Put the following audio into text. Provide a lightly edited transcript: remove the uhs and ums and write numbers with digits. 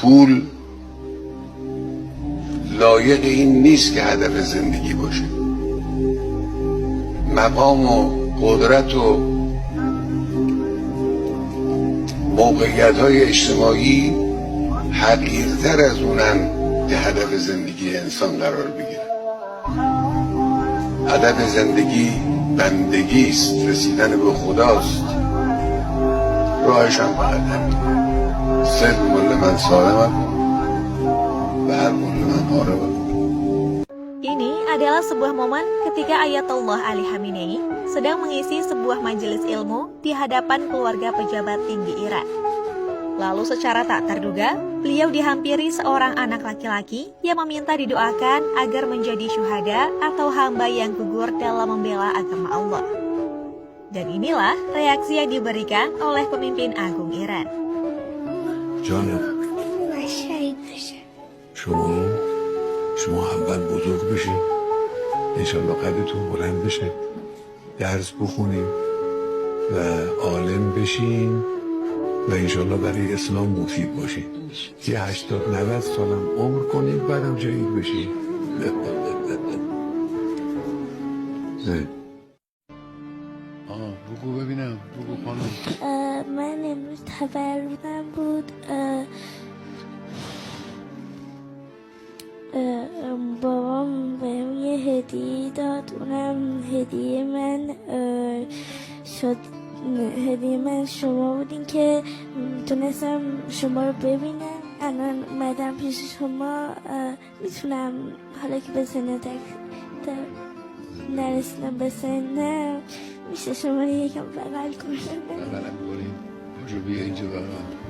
پول لایق این نیست که هدف زندگی باشه. مقام و قدرت و موقعیت‌های اجتماعی حقیرتر از اونن که هدف زندگی انسان قرار بگیره. هدف زندگی بندگی است، رسیدن به خداست. راهش هم فقط همین. سر مل من سالم و هر مل من آرام. Ini adalah sebuah momen ketika Ayatollah Ali Khamenei sedang mengisi sebuah majelis ilmu di hadapan keluarga pejabat tinggi Iran. Lalu secara tak terduga, beliau dihampiri seorang anak laki-laki yang meminta didoakan agar menjadi syuhada atau hamba yang gugur dalam membela agama Allah. Dan inilah reaksi yang diberikan oleh pemimpin agung Iran. شما اول بزرگ بشید، انشالله قدرتون بلند بشه، درس بخونید و عالم بشین و انشالله برای اسلام مفید باشید. یه 80-90 سالم عمر کنید بعدم جدید بشید. بگو ببینم، بگو خانم. من امروز تولدم بود. بابام بهم یه هدیه داد، اونم هدیه من شما بودین که تونستم شما رو ببینم. الان اومدم پیش شما، میتونم حالا که به سن نرسیدم به سنم، میشه شما رو یکم بغل کنم؟ بغلم کنیم. کجا بیا اینجا بغل.